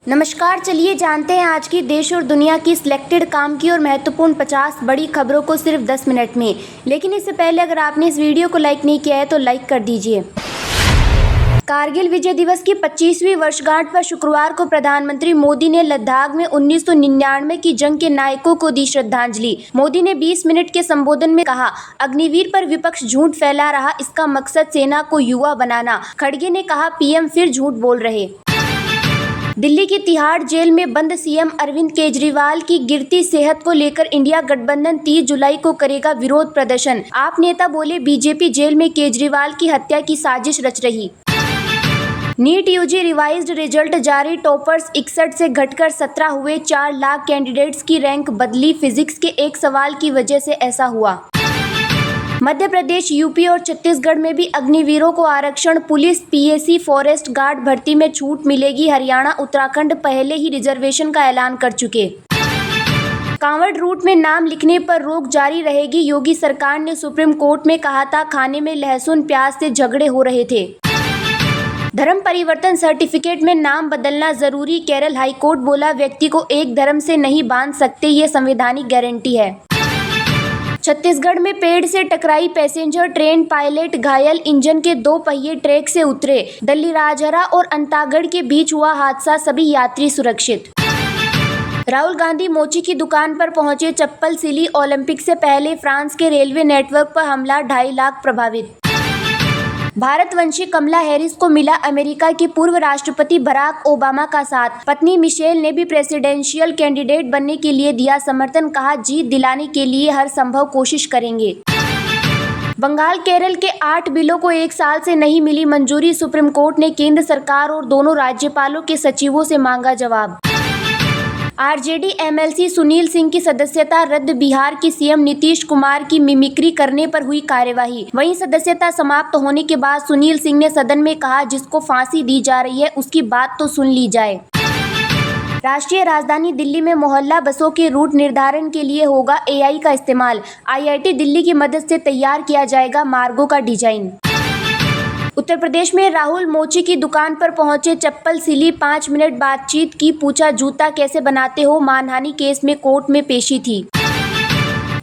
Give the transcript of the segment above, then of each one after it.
नमस्कार, चलिए जानते हैं आज की देश और दुनिया की सिलेक्टेड काम की और महत्वपूर्ण 50 बड़ी खबरों को सिर्फ 10 मिनट में। लेकिन इससे पहले अगर आपने इस वीडियो को लाइक नहीं किया है तो लाइक कर दीजिए। कारगिल विजय दिवस की 25वीं वर्षगांठ पर शुक्रवार को प्रधानमंत्री मोदी ने लद्दाख में 1999 की जंग के नायकों को दी श्रद्धांजलि। मोदी ने 20 मिनट के संबोधन में कहा, अग्निवीर पर विपक्ष झूठ फैला रहा, इसका मकसद सेना को युवा बनाना। खड़गे ने कहा, पीएम फिर झूठ बोल रहे। दिल्ली की तिहाड़ जेल में बंद सीएम अरविंद केजरीवाल की गिरती सेहत को लेकर इंडिया गठबंधन 30 जुलाई को करेगा विरोध प्रदर्शन। आप नेता बोले, बीजेपी जेल में केजरीवाल की हत्या की साजिश रच रही। नीट यूजी रिवाइज्ड रिजल्ट जारी, टॉपर्स 61 से घटकर 17 हुए। 4 लाख कैंडिडेट्स की रैंक बदली, फिजिक्स के एक सवाल की वजह से ऐसा हुआ। मध्य प्रदेश, यूपी और छत्तीसगढ़ में भी अग्निवीरों को आरक्षण। पुलिस, पीएसी, फॉरेस्ट गार्ड भर्ती में छूट मिलेगी। हरियाणा, उत्तराखंड पहले ही रिजर्वेशन का ऐलान कर चुके। कांवड़ रूट में नाम लिखने पर रोक जारी रहेगी। योगी सरकार ने सुप्रीम कोर्ट में कहा था, खाने में लहसुन प्याज से झगड़े हो रहे थे। धर्म परिवर्तन सर्टिफिकेट में नाम बदलना जरूरी, केरल हाईकोर्ट बोला, व्यक्ति को एक धर्म से नहीं बांध सकते, ये संवैधानिक गारंटी है। छत्तीसगढ़ में पेड़ से टकराई पैसेंजर ट्रेन, पायलट घायल, इंजन के 2 पहिए ट्रैक से उतरे। दिल्ली राजहरा और अंतागढ़ के बीच हुआ हादसा, सभी यात्री सुरक्षित। राहुल गांधी मोची की दुकान पर पहुंचे, चप्पल सिली। ओलंपिक से पहले फ्रांस के रेलवे नेटवर्क पर हमला, 2.5 लाख प्रभावित। भारतवंशी कमला हैरिस को मिला अमेरिका के पूर्व राष्ट्रपति बराक ओबामा का साथ। पत्नी मिशेल ने भी प्रेसिडेंशियल कैंडिडेट बनने के लिए दिया समर्थन, कहा, जीत दिलाने के लिए हर संभव कोशिश करेंगे। बंगाल केरल के 8 बिलों को 1 साल से नहीं मिली मंजूरी, सुप्रीम कोर्ट ने केंद्र सरकार और दोनों राज्यपालों के सचिवों से मांगा जवाब। आरजेडी एमएलसी सुनील सिंह की सदस्यता रद्द, बिहार की सीएम नीतीश कुमार की मिमिक्री करने पर हुई कार्यवाही। वहीं सदस्यता समाप्त होने के बाद सुनील सिंह ने सदन में कहा, जिसको फांसी दी जा रही है उसकी बात तो सुन ली जाए। राष्ट्रीय राजधानी दिल्ली में मोहल्ला बसों के रूट निर्धारण के लिए होगा एआई का इस्तेमाल। आईआईटी दिल्ली की मदद से तैयार किया जाएगा मार्गों का डिजाइन। उत्तर प्रदेश में राहुल मोची की दुकान पर पहुंचे, चप्पल सिली, 5 मिनट बातचीत की, पूछा, जूता कैसे बनाते हो। मानहानि केस में कोर्ट में पेशी थी।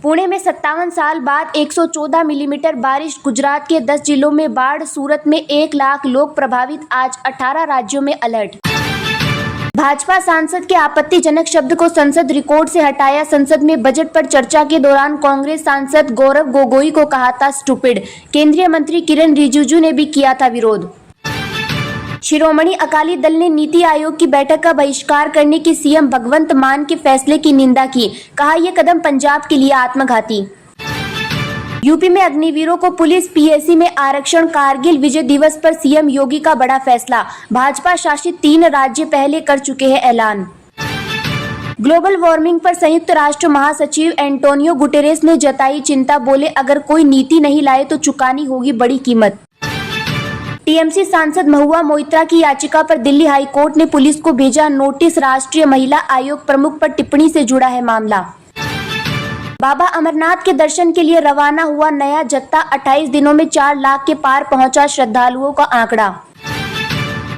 पुणे में 57 साल बाद 114 मिलीमीटर बारिश, गुजरात के 10 जिलों में बाढ़, सूरत में 1 लाख लोग प्रभावित, आज 18 राज्यों में अलर्ट। भाजपा सांसद के आपत्तिजनक शब्द को संसद रिकॉर्ड से हटाया। संसद में बजट पर चर्चा के दौरान कांग्रेस सांसद गौरव गोगोई को कहा था स्टूपिड। केंद्रीय मंत्री किरण रिजिजू ने भी किया था विरोध। शिरोमणि अकाली दल ने नीति आयोग की बैठक का बहिष्कार करने के सीएम भगवंत मान के फैसले की निंदा की, कहा, यह कदम पंजाब के लिए आत्मघाती। यूपी में अग्निवीरों को पुलिस, पीएसी में आरक्षण। कारगिल विजय दिवस पर सीएम योगी का बड़ा फैसला, भाजपा शासित 3 राज्य पहले कर चुके हैं ऐलान। ग्लोबल वार्मिंग पर संयुक्त राष्ट्र महासचिव एंटोनियो गुटेरेस ने जताई चिंता, बोले, अगर कोई नीति नहीं लाए तो चुकानी होगी बड़ी कीमत। टीएमसी सांसद महुआ मोइत्रा की याचिका पर दिल्ली हाईकोर्ट ने पुलिस को भेजा नोटिस, राष्ट्रीय महिला आयोग प्रमुख पर टिप्पणी से जुड़ा है मामला। बाबा अमरनाथ के दर्शन के लिए रवाना हुआ नया जत्था, 28 दिनों में 4 लाख के पार पहुंचा श्रद्धालुओं का आंकड़ा।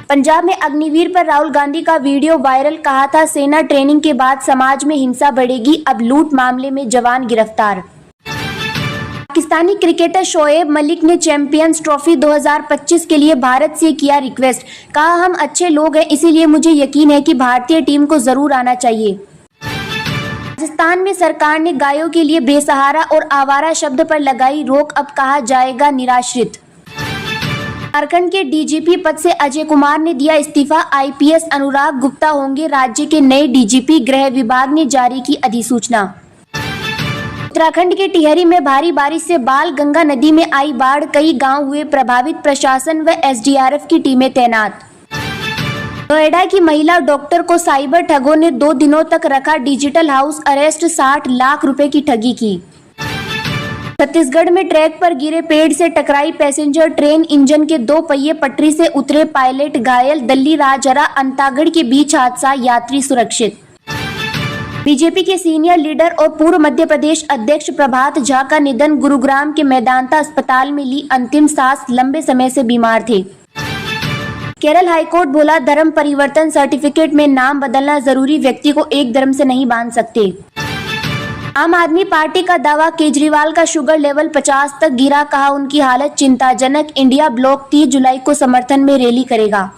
पंजाब में अग्निवीर पर राहुल गांधी का वीडियो वायरल, कहा था, सेना ट्रेनिंग के बाद समाज में हिंसा बढ़ेगी, अब लूट मामले में जवान गिरफ्तार। पाकिस्तानी क्रिकेटर शोएब मलिक ने चैंपियंस ट्रॉफी 2025 के लिए भारत से किया रिक्वेस्ट, कहा, हम अच्छे लोग हैं, इसीलिए मुझे यकीन है कि भारतीय टीम को जरूर आना चाहिए। राजस्थान में सरकार ने गायों के लिए बेसहारा और आवारा शब्द पर लगाई रोक, अब कहा जाएगा निराश्रित। झारखंड के डीजीपी पद से अजय कुमार ने दिया इस्तीफा, आईपीएस अनुराग गुप्ता होंगे राज्य के नए डीजीपी, गृह विभाग ने जारी की अधिसूचना। उत्तराखंड के टिहरी में भारी बारिश से बाल गंगा नदी में आई बाढ़, कई गांव हुए प्रभावित, प्रशासन व एसडीआरएफ की टीमें तैनात। नोएडा की महिला डॉक्टर को साइबर ठगों ने 2 दिनों तक रखा डिजिटल हाउस अरेस्ट, 60 लाख रुपए की ठगी की। छत्तीसगढ़ में ट्रैक पर गिरे पेड़ से टकराई पैसेंजर ट्रेन, इंजन के 2 पहिए पटरी से उतरे, पायलट घायल। दिल्ली राजहरा अंतागढ़ के बीच हादसा, यात्री सुरक्षित। बीजेपी के सीनियर लीडर और पूर्व मध्य प्रदेश अध्यक्ष प्रभात झा का निधन, गुरुग्राम के मेदांता अस्पताल में ली अंतिम सांस, लंबे समय से बीमार थे। केरल हाईकोर्ट बोला, धर्म परिवर्तन सर्टिफिकेट में नाम बदलना जरूरी, व्यक्ति को एक धर्म से नहीं बांध सकते। आम आदमी पार्टी का दावा, केजरीवाल का शुगर लेवल 50 तक गिरा, कहा उनकी हालत चिंताजनक। इंडिया ब्लॉक 30 जुलाई को समर्थन में रैली करेगा।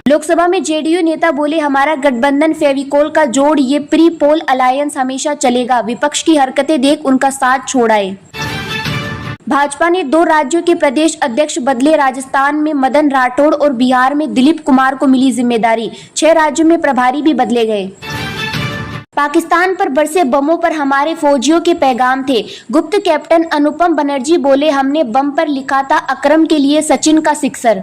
लोकसभा में जेडीयू नेता बोले, हमारा गठबंधन फेविकोल का जोड़, ये प्री पोल अलायंस हमेशा चलेगा। विपक्ष की हरकतें देख उनका साथ छोड़ आए। भाजपा ने 2 राज्यों के प्रदेश अध्यक्ष बदले, राजस्थान में मदन राठौड़ और बिहार में दिलीप कुमार को मिली जिम्मेदारी। 6 राज्यों में प्रभारी भी बदले गए। पाकिस्तान पर बरसे बमों पर हमारे फौजियों के पैगाम थे। गुप्त कैप्टन अनुपम बनर्जी बोले, हमने बम पर लिखा था अकरम के लिए सचिन का सिक्सर।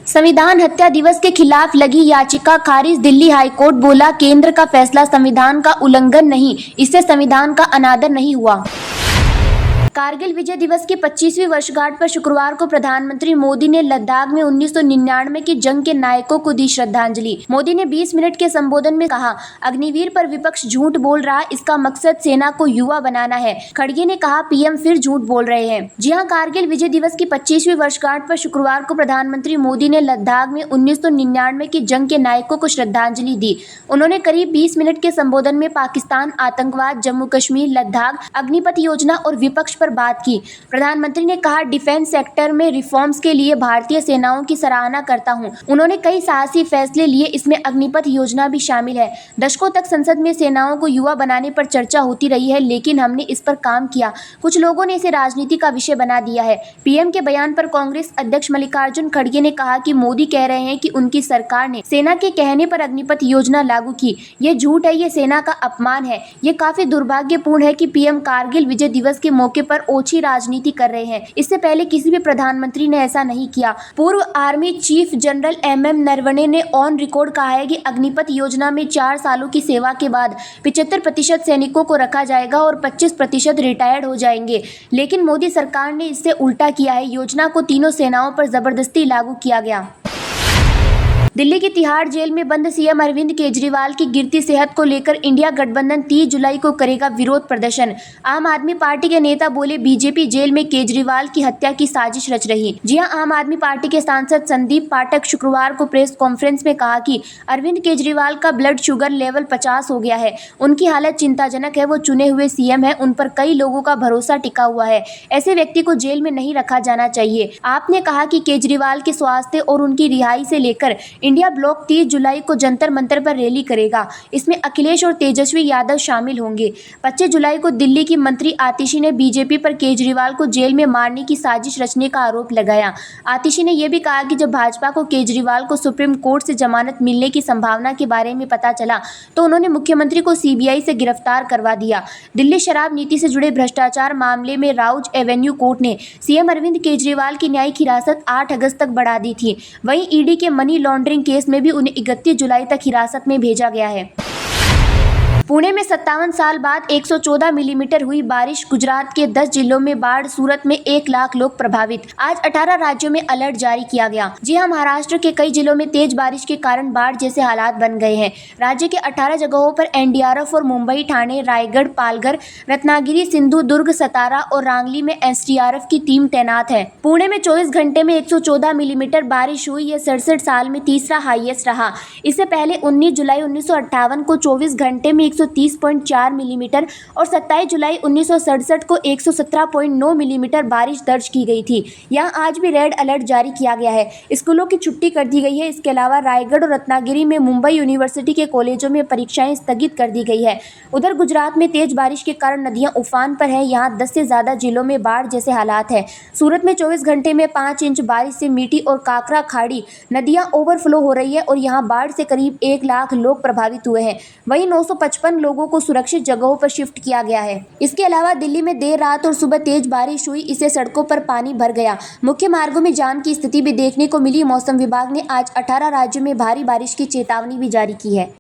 संविधान हत्या दिवस के खिलाफ लगी याचिका खारिज, दिल्ली हाईकोर्ट बोला, केंद्र का फैसला संविधान का उल्लंघन नहीं, इससे संविधान का अनादर नहीं हुआ। कारगिल विजय दिवस की 25वीं वर्षगांठ पर शुक्रवार को प्रधानमंत्री मोदी ने लद्दाख में 1999 की जंग के नायकों को दी श्रद्धांजलि। मोदी ने 20 मिनट के संबोधन में कहा, अग्निवीर पर विपक्ष झूठ बोल रहा, इसका मकसद सेना को युवा बनाना है। खड़गे ने कहा, पीएम फिर झूठ बोल रहे हैं। जी हां, कारगिल विजय दिवस की 25वीं वर्षगांठ पर शुक्रवार को प्रधानमंत्री मोदी ने लद्दाख में 1999 की जंग के नायकों को श्रद्धांजलि दी। उन्होंने करीब 20 मिनट के संबोधन में पाकिस्तान, आतंकवाद, जम्मू कश्मीर, लद्दाख, अग्निपथ योजना और विपक्ष पर बात की। प्रधानमंत्री ने कहा, डिफेंस सेक्टर में रिफॉर्म्स के लिए भारतीय सेनाओं की सराहना करता हूं। उन्होंने कई साहसी फैसले लिए, इसमें अग्निपथ योजना भी शामिल है। दशकों तक संसद में सेनाओं को युवा बनाने पर चर्चा होती रही है, लेकिन हमने इस पर काम किया। कुछ लोगों ने इसे राजनीति का विषय बना दिया है। पीएम के बयान पर कांग्रेस अध्यक्ष मल्लिकार्जुन खड़गे ने कहा कि मोदी कह रहे हैं कि उनकी सरकार ने सेना के कहने पर अग्निपथ योजना लागू की। ये झूठ है, ये सेना का अपमान है। ये काफी दुर्भाग्यपूर्ण है कि पीएम कारगिल विजय दिवस के मौके पर ओछी राजनीति कर रहे हैं। इससे पहले किसी भी प्रधानमंत्री ने ऐसा नहीं किया। पूर्व army chief general MM Naravane ने ऑन रिकॉर्ड कहा है कि अग्निपथ योजना में 4 सालों की सेवा के बाद 75% सैनिकों को रखा जाएगा और 25% रिटायर्ड हो जाएंगे। लेकिन मोदी सरकार ने इससे उल्टा किया है। योजना को तीनों सेनाओं पर जबरदस्ती लागू किया गया। दिल्ली की तिहाड़ जेल में बंद सीएम अरविंद केजरीवाल की गिरती सेहत को लेकर इंडिया गठबंधन 30 जुलाई को करेगा विरोध प्रदर्शन। आम आदमी पार्टी के नेता बोले, बीजेपी जेल में केजरीवाल की हत्या की साजिश रच रही। जी हां, आम आदमी पार्टी के सांसद संदीप पाठक शुक्रवार को प्रेस कॉन्फ्रेंस में कहा कि अरविंद केजरीवाल का ब्लड शुगर लेवल 50 हो गया है। उनकी हालत चिंताजनक है। वो चुने हुए सीएम है, उन पर कई लोगों का भरोसा टिका हुआ है। ऐसे व्यक्ति को जेल में नहीं रखा जाना चाहिए। आपने कहा कि केजरीवाल के स्वास्थ्य और उनकी रिहाई से लेकर इंडिया ब्लॉक 30 जुलाई को जंतर मंतर पर रैली करेगा। इसमें अखिलेश और तेजस्वी यादव शामिल होंगे। 25 जुलाई को दिल्ली की मंत्री आतिशी ने बीजेपी पर केजरीवाल को जेल में मारने की साजिश रचने का आरोप लगाया। आतिशी ने यह भी कहा कि जब भाजपा को केजरीवाल को सुप्रीम कोर्ट से जमानत मिलने की संभावना के बारे में पता चला तो उन्होंने मुख्यमंत्री को सीबीआई से गिरफ्तार करवा दिया। दिल्ली शराब नीति से जुड़े भ्रष्टाचार मामले में राउज एवेन्यू कोर्ट ने सीएम अरविंद केजरीवाल की न्यायिक हिरासत 8 अगस्त तक बढ़ा दी थी। वहीं ईडी के मनी लॉन्ड्रिंग केस में भी उन्हें 31 जुलाई तक हिरासत में भेजा गया है। पुणे में 57 साल बाद 114 मिलीमीटर हुई बारिश, गुजरात के 10 जिलों में बाढ़, सूरत में 1 लाख लोग प्रभावित। आज 18 राज्यों में अलर्ट जारी किया गया। जी हां, महाराष्ट्र के कई जिलों में तेज बारिश के कारण बाढ़ जैसे हालात बन गए हैं। राज्य के 18 जगहों पर एनडीआरएफ और मुंबई, ठाणे, रायगढ़, पालघर, रत्नागिरी, सिंधुदुर्ग, सतारा और रांगली में एसडीआरएफ की टीम तैनात है। पुणे में 24 घंटे में 114 मिलीमीटर बारिश हुई। यह 67 साल में तीसरा हाईएस्ट रहा। इससे पहले 19 जुलाई 1958 को 24 घंटे में 130.4 मिलीमीटर और 27 जुलाई 1967 को 117.9 मिलीमीटर बारिश दर्ज की गई थी। यहां आज भी रेड अलर्ट जारी किया गया है। स्कूलों की छुट्टी कर दी गई है। इसके अलावा रायगढ़ और रत्नागिरी में मुंबई यूनिवर्सिटी के कॉलेजों में परीक्षाएं स्थगित कर दी गई है। उधर गुजरात में तेज बारिश के कारण नदियां उफान पर है। यहाँ 10 से ज्यादा जिलों में बाढ़ जैसे हालात है। सूरत में 24 घंटे में 5 इंच बारिश से मीठी और काकरा खाड़ी नदियां ओवरफ्लो हो रही है और यहाँ बाढ़ से करीब 1 लाख लोग प्रभावित हुए हैं। वहीं 955 लोगों को सुरक्षित जगहों पर शिफ्ट किया गया है। इसके अलावा दिल्ली में देर रात और सुबह तेज बारिश हुई। इससे सड़कों पर पानी भर गया। मुख्य मार्गों में जाम की स्थिति भी देखने को मिली। मौसम विभाग ने आज 18 राज्यों में भारी बारिश की चेतावनी भी जारी की है।